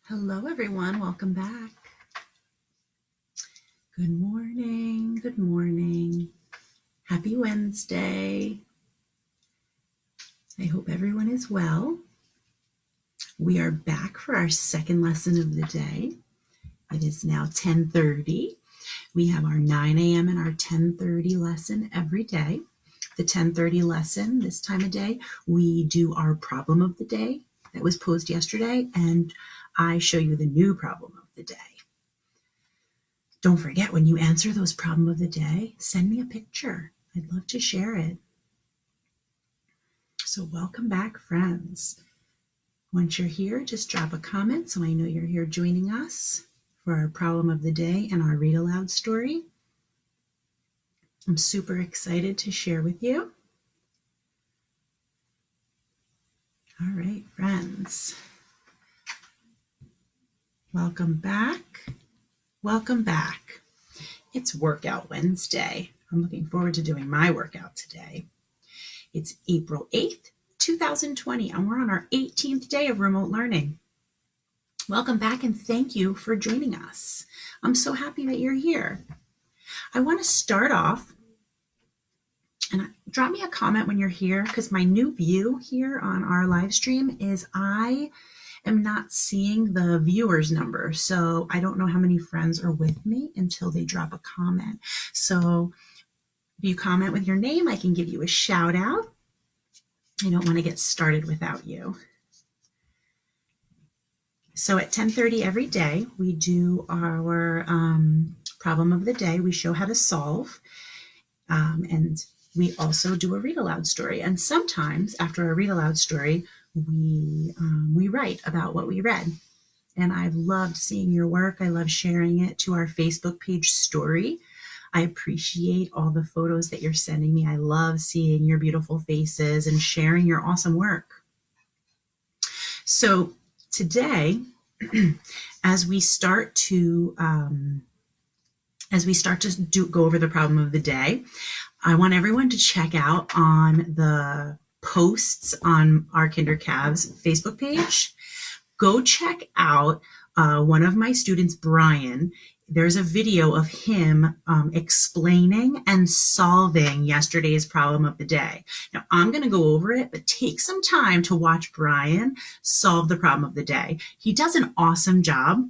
Hello, everyone. Welcome back. Good morning. Good morning. Happy Wednesday. I hope everyone is well. We are back for our second lesson of the day. It is now 10:30. We have our 9 a.m. and our 10:30 lesson every day. The 10:30 lesson, this time of day, we do our problem of the day that was posed yesterday, and I show you the new problem of the day. Don't forget, when you answer those problem of the day, send me a picture. I'd love to share it. So welcome back, friends. Once you're here, just drop a comment so I know you're here joining us for our problem of the day and our read aloud story. I'm super excited to share with you. All right, friends. Welcome back. Welcome back. It's Workout Wednesday. I'm looking forward to doing my workout today. It's April 8th, 2020, and we're on our 18th day of remote learning. Welcome back and thank you for joining us. I'm so happy that you're here. I want to start off, and drop me a comment when you're here, because my new view here on our live stream is I am not seeing the viewers number. So I don't know how many friends are with me until they drop a comment. So if you comment with your name, I can give you a shout out. I don't want to get started without you. So at 10:30 every day, we do our problem of the day. We show how to solve. And we also do a read aloud story. And sometimes after a read aloud story, we write about what we read. And I've loved seeing your work. I love sharing it to our Facebook page story. I appreciate all the photos that you're sending me. I love seeing your beautiful faces and sharing your awesome work. So today, as we start to go over the problem of the day, I want everyone to check out on the posts on our KinderCavs Facebook page. Go check out one of my students, Brian. There's a video of him explaining and solving yesterday's problem of the day. Now, I'm going to go over it, but take some time to watch Brian solve the problem of the day. He does an awesome job.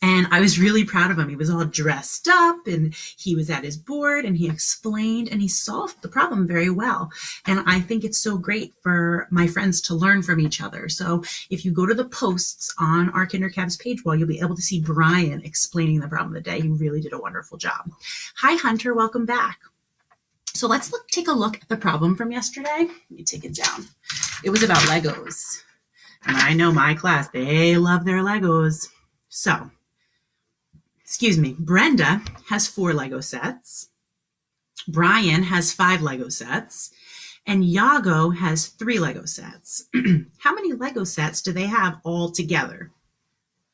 And I was really proud of him. He was all dressed up and he was at his board and he explained and he solved the problem very well. And I think it's so great for my friends to learn from each other. So if you go to the posts on our KinderCavs page wall, you'll be able to see Brian explaining the problem of the day. He really did a wonderful job. Hi, Hunter. Welcome back. So let's take a look at the problem from yesterday. Let me take it down. It was about Legos. And I know my class, they love their Legos. So, Brenda has 4 Lego sets. Brian has 5 Lego sets. And Yago has 3 Lego sets. How many Lego sets do they have all together?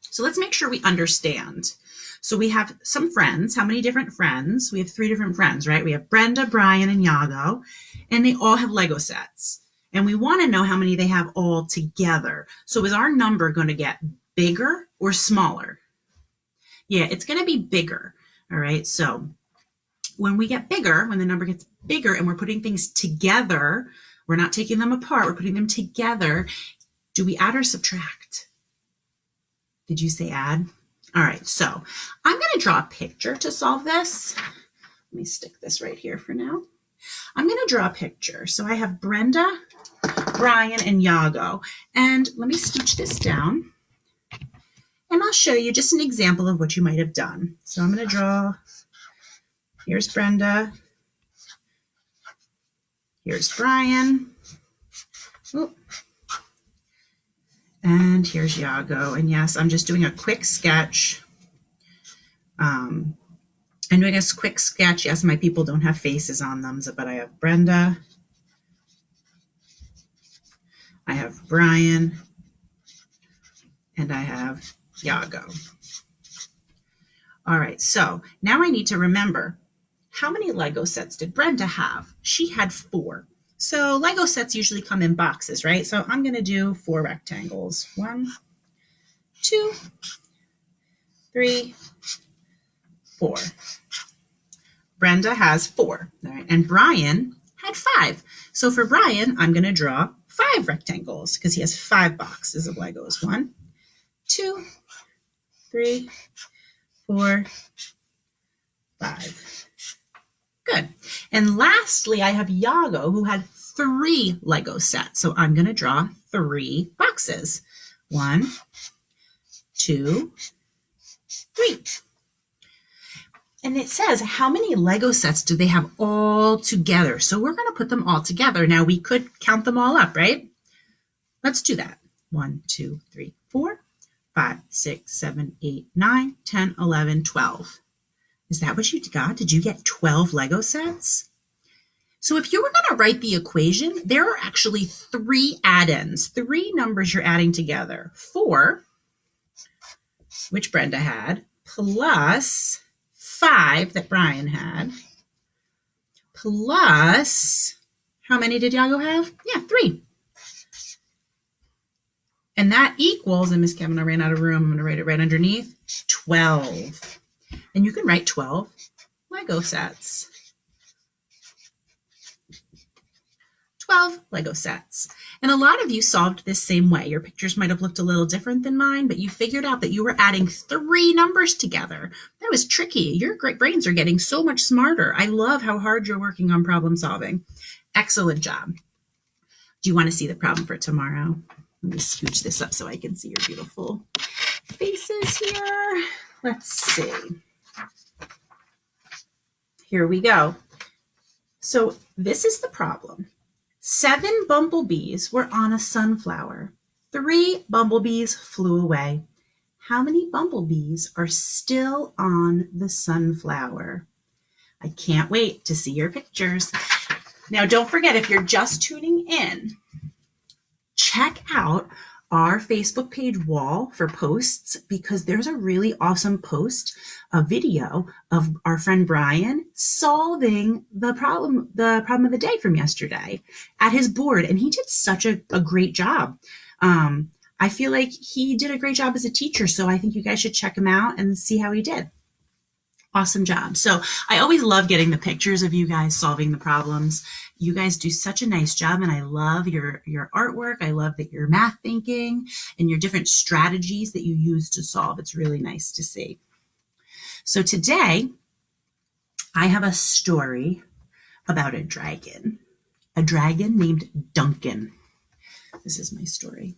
So let's make sure we understand. So we have some friends. How many different friends? We have 3 different friends, right? We have Brenda, Brian, and Yago. And they all have Lego sets. And we want to know how many they have all together. So is our number going to get bigger or smaller? Yeah, it's going to be bigger. All right. So when we get bigger, when the number gets bigger and we're putting things together, we're not taking them apart, we're putting them together. Do we add or subtract? Did you say add? All right. So I'm going to draw a picture to solve this. Let me stick this right here for now. I'm going to draw a picture. So I have Brenda, Brian, and Yago. And let me scooch this down. And I'll show you just an example of what you might have done. So I'm going to draw, here's Brenda, here's Brian, and here's Yago. And yes, I'm just doing a quick sketch. I'm doing a quick sketch. Yes, my people don't have faces on them, but I have Brenda, I have Brian, and I have Yago. All right, so now I need to remember, how many Lego sets did Brenda have? She had 4. So Lego sets usually come in boxes, right? So I'm going to do 4 rectangles. 1, 2, 3, 4. Brenda has 4. All right. And Brian had 5. So for Brian, I'm going to draw 5 rectangles because he has 5 boxes of Legos. 1, 2, 3, 4, 5. Good. And lastly, I have Iago, who had 3 Lego sets. So I'm going to draw 3 boxes. 1, 2, 3. And it says, how many Lego sets do they have all together? So we're going to put them all together. Now, we could count them all up, right? Let's do that. 1, 2, 3, 4, 5, 6, 7, 8, 9, 10, 11, 12. Is that what you got? Did you get 12 Lego sets? So if you were going to write the equation, there are actually 3 add-ins, 3 numbers you're adding together. 4, which Brenda had, plus 5 that Brian had, plus, how many did Iago have? Yeah, 3. And that equals, and Miss Kavanaugh ran out of room, I'm going to write it right underneath, 12. And you can write 12 Lego sets. 12 Lego sets. And a lot of you solved this same way. Your pictures might have looked a little different than mine, but you figured out that you were adding 3 numbers together. That was tricky. Your great brains are getting so much smarter. I love how hard you're working on problem solving. Excellent job. Do you want to see the problem for tomorrow? Let me scooch this up so I can see your beautiful faces here. Let's see. Here we go. So this is the problem. 7 bumblebees were on a sunflower. 3 bumblebees flew away. How many bumblebees are still on the sunflower? I can't wait to see your pictures. Now, don't forget, if you're just tuning in, check out our Facebook page wall for posts, because there's a really awesome post, a video of our friend Brian solving the problem of the day from yesterday at his board. And he did such a great job. I feel like he did a great job as a teacher. So I think you guys should check him out and see how he did. Awesome job. So I always love getting the pictures of you guys solving the problems. You guys do such a nice job, and I love your artwork. I love that you're math thinking and your different strategies that you use to solve. It's really nice to see. So today I have a story about a dragon named Duncan. This is my story.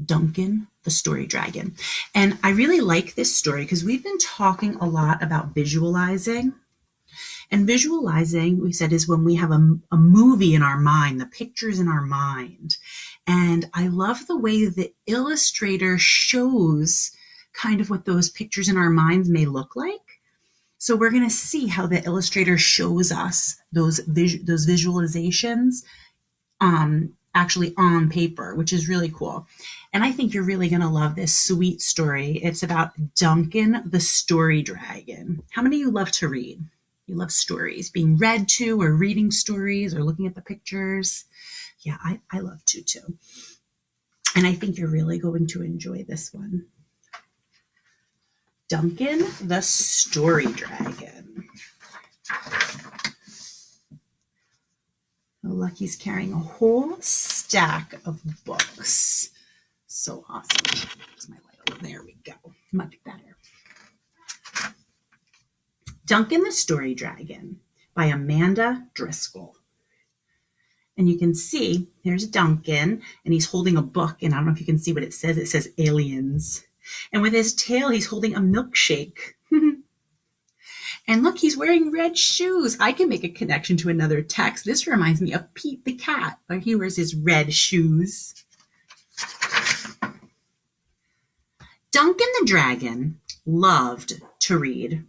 Duncan the Story Dragon. And I really like this story because we've been talking a lot about visualizing. And visualizing, we said, is when we have a movie in our mind, the pictures in our mind. And I love the way the illustrator shows kind of what those pictures in our minds may look like. So we're going to see how the illustrator shows us those visualizations actually on paper, which is really cool. And I think you're really going to love this sweet story. It's about Duncan the Story Dragon. How many of you love to read? You love stories, being read to, or reading stories, or looking at the pictures? Yeah, I love to too. And I think you're really going to enjoy this one. Duncan the Story Dragon. Lucky's carrying a whole stack of books. So awesome. There's my light. There we go. Much better. Duncan the Story Dragon by Amanda Driscoll. And you can see there's Duncan, and he's holding a book, and I don't know if you can see what it says. It says aliens. And with his tail, he's holding a milkshake. And look, he's wearing red shoes. I can make a connection to another text. This reminds me of Pete the cat, where he wears his red shoes. Duncan the Dragon loved to read.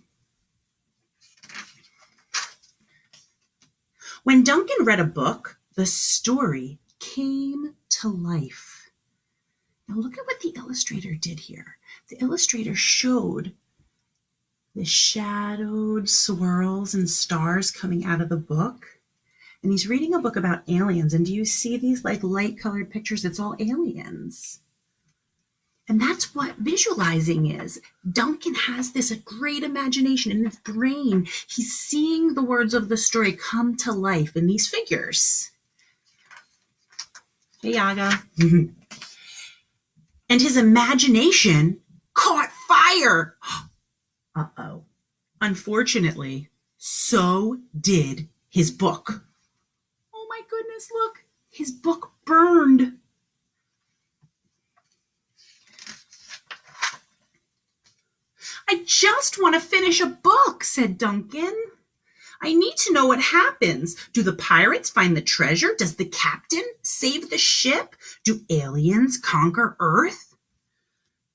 When Duncan read a book, the story came to life. Now look at what the illustrator did here. The illustrator showed the shadowed swirls and stars coming out of the book. And he's reading a book about aliens. And do you see these like light colored pictures? It's all aliens. And that's what visualizing is. Duncan has this great imagination in his brain. He's seeing the words of the story come to life in these figures. Hey, Yaga. And his imagination caught fire. Uh-oh. Unfortunately, so did his book. Oh my goodness, look. His book burned. I just want to finish a book, said Duncan. I need to know what happens. Do the pirates find the treasure? Does the captain save the ship? Do aliens conquer Earth?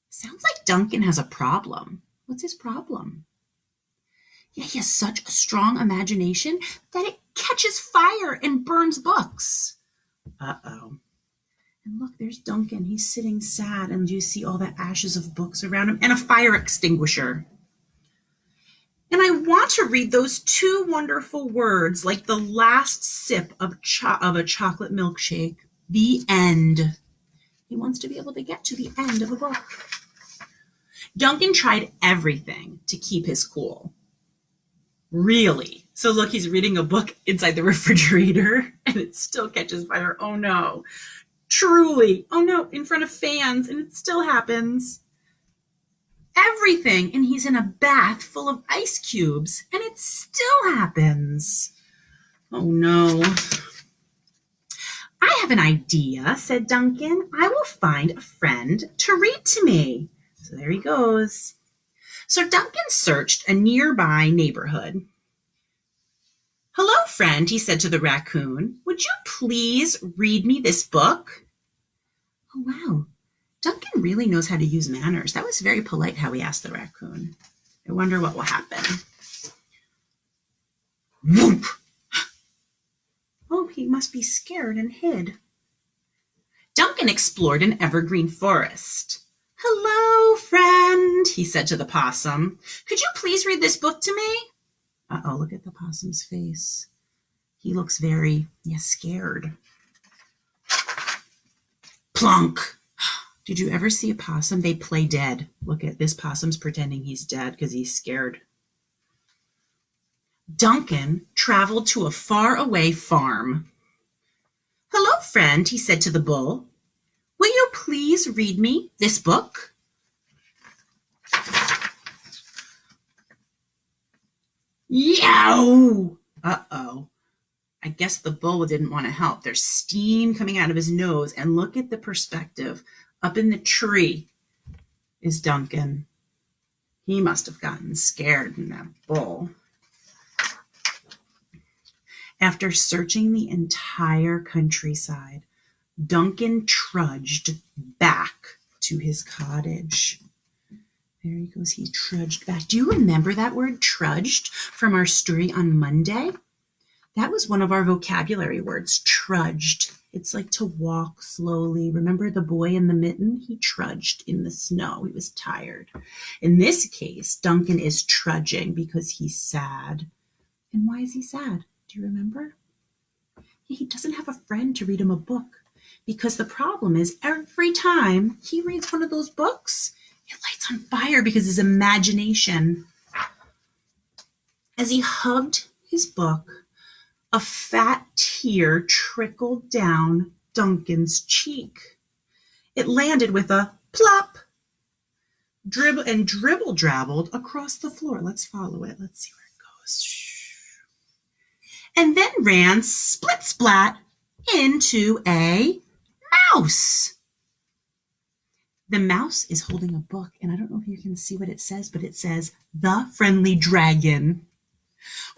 Sounds like Duncan has a problem. What's his problem? Yeah, he has such a strong imagination that it catches fire and burns books. Uh-oh. And look, there's Duncan. He's sitting sad, and you see all the ashes of books around him and a fire extinguisher. And I want to read those two wonderful words like the last sip of a chocolate milkshake. The end. He wants to be able to get to the end of a book. Duncan tried everything to keep his cool. Really? So look, he's reading a book inside the refrigerator and it still catches fire. Oh no. Truly. Oh no, in front of fans, and it still happens. Everything, and he's in a bath full of ice cubes, and it still happens. Oh no. I have an idea, said Duncan. I will find a friend to read to me. So there he goes. So Duncan searched a nearby neighborhood. Hello, friend, he said to the raccoon. Would you please read me this book? Oh, wow. Duncan really knows how to use manners. That was very polite how he asked the raccoon. I wonder what will happen. Whoop! Oh, he must be scared and hid. Duncan explored an evergreen forest. Hello, friend, he said to the possum. Could you please read this book to me? Uh-oh, look at the possum's face. He looks very, scared. Plunk! Did you ever see a possum? They play dead. Look at this possum's pretending he's dead because he's scared. Duncan traveled to a faraway farm. Hello, friend, he said to the bull. Will you please read me this book? Yow! Uh-oh. I guess the bull didn't want to help. There's steam coming out of his nose, and look at the perspective. Up in the tree is Duncan. He must have gotten scared in that bull. After searching the entire countryside, Duncan trudged back to his cottage. There he goes. He trudged back. Do you remember that word trudged from our story on Monday? That was one of our vocabulary words, trudged. It's like to walk slowly. Remember the boy in the mitten? He trudged in the snow. He was tired. In this case, Duncan is trudging because he's sad. And why is he sad? Do you remember? He doesn't have a friend to read him a book because the problem is every time he reads one of those books, it lights on fire because his imagination. As he hugged his book, a fat tear trickled down Duncan's cheek. It landed with a plop, dribble-drabbled across the floor. Let's follow it. Let's see where it goes. And then ran split-splat into a mouse. The mouse is holding a book, and I don't know if you can see what it says, but it says, The Friendly Dragon.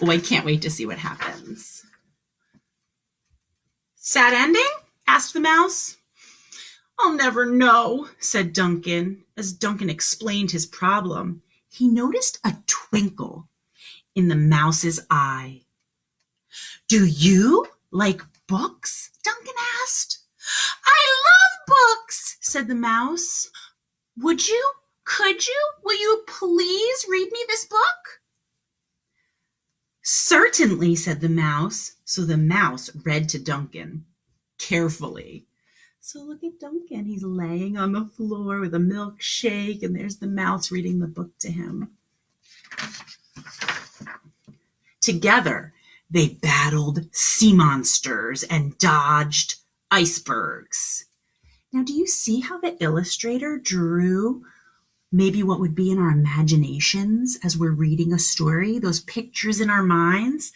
Oh, I can't wait to see what happens. Sad ending? Asked the mouse. I'll never know, said Duncan. As Duncan explained his problem, he noticed a twinkle in the mouse's eye. Do you like books? Duncan asked. I love books, said the mouse. Would you? Could you? Will you please read me this book? Certainly, said the mouse. So the mouse read to Duncan carefully. So look at Duncan. He's laying on the floor with a milkshake, and there's the mouse reading the book to him. Together, they battled sea monsters and dodged icebergs. Now, do you see how the illustrator drew maybe what would be in our imaginations as we're reading a story, those pictures in our minds?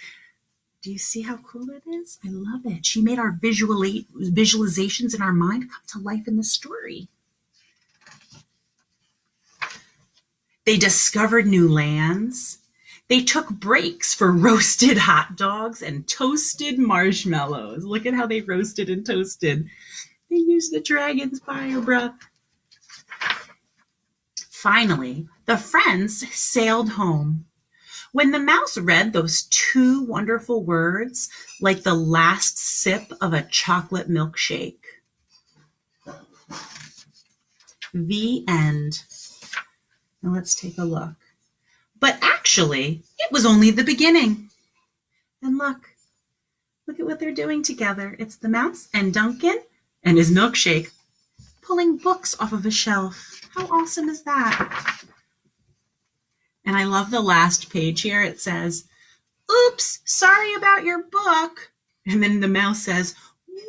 Do you see how cool it is? I love it. She made our visualizations in our mind come to life in the story. They discovered new lands. They took breaks for roasted hot dogs and toasted marshmallows. Look at how they roasted and toasted. They used the dragon's fire breath. Finally, the friends sailed home. When the mouse read those two wonderful words, like the last sip of a chocolate milkshake. The end. Now let's take a look. But actually, it was only the beginning. And look at what they're doing together. It's the mouse and Duncan and his milkshake pulling books off of a shelf. How awesome is that? And I love the last page here. It says, "Oops, sorry about your book." And then the mouse says,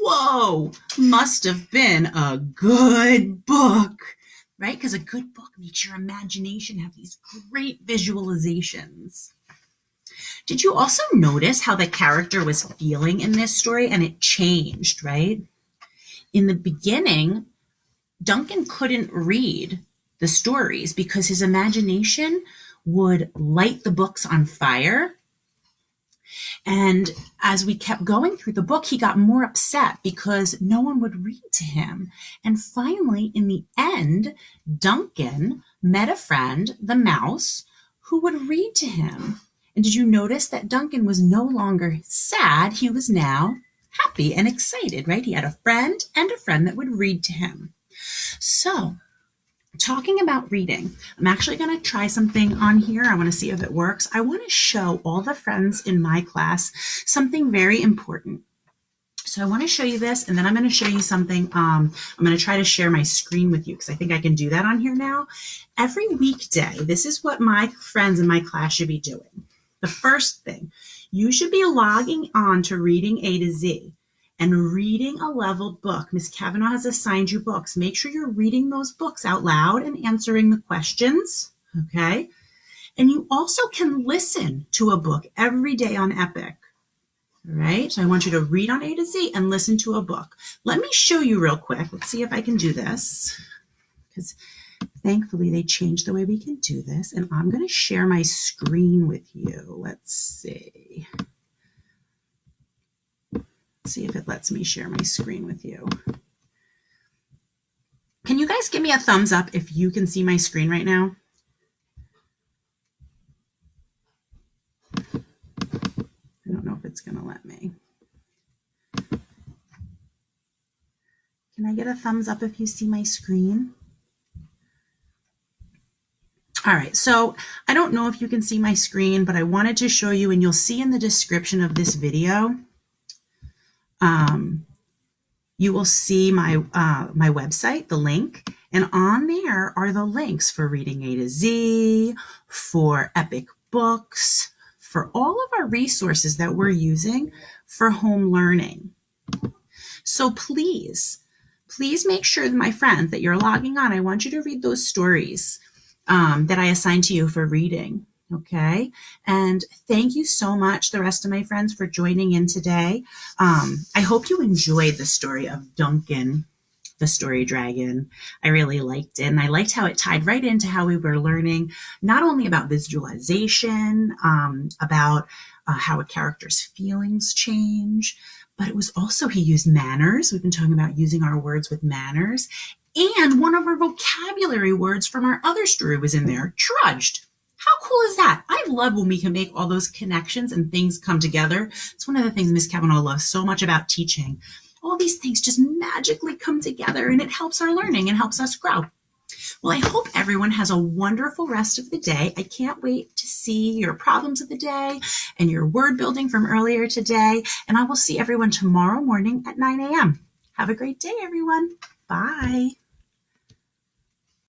"Whoa, must have been a good book." Right? Because a good book makes your imagination have these great visualizations. Did you also notice how the character was feeling in this story and it changed, right? In the beginning, Duncan couldn't read the stories because his imagination would light the books on fire. And as we kept going through the book, he got more upset because no one would read to him. And finally, in the end, Duncan met a friend, the mouse, who would read to him. And did you notice that Duncan was no longer sad? He was now happy and excited, right? He had a friend and a friend that would read to him. So, talking about reading, I'm actually going to try something on here. I want to see if it works. I want to show all the friends in my class something very important. So I want to show you this, and then I'm going to show you something. I'm going to try to share my screen with you because I think I can do that on here now. Every weekday, this is what my friends in my class should be doing. The first thing, you should be logging on to Reading A to Z and reading a leveled book. Ms. Kavanaugh has assigned you books. Make sure you're reading those books out loud and answering the questions, okay? And you also can listen to a book every day on Epic, all right? So I want you to read on A to Z and listen to a book. Let me show you real quick. Let's see if I can do this, because thankfully they changed the way we can do this. And I'm going to share my screen with you. Let's see. See if it lets me share my screen with you. Can you guys give me a thumbs up if you can see my screen right now? I don't know if it's going to let me. Can I get a thumbs up if you see my screen? All right, so I don't know if you can see my screen, but I wanted to show you, and you'll see in the description of this video, you will see my website, the link, and on there are the links for Reading A to Z, for Epic Books, for all of our resources that we're using for home learning. So please make sure, my friends, that you're logging on. I want you to read those stories that I assigned to you for reading. Okay. And thank you so much, the rest of my friends, for joining in today. I hope you enjoyed the story of Duncan, the story dragon. I really liked it. And I liked how it tied right into how we were learning, not only about visualization, about how a character's feelings change, but it was also, he used manners. We've been talking about using our words with manners. And one of our vocabulary words from our other story was in there, trudged. How cool is that? I love when we can make all those connections and things come together. It's one of the things Ms. Kavanaugh loves so much about teaching. All these things just magically come together, and it helps our learning and helps us grow. Well, I hope everyone has a wonderful rest of the day. I can't wait to see your problems of the day and your word building from earlier today. And I will see everyone tomorrow morning at 9 a.m. Have a great day, everyone. Bye.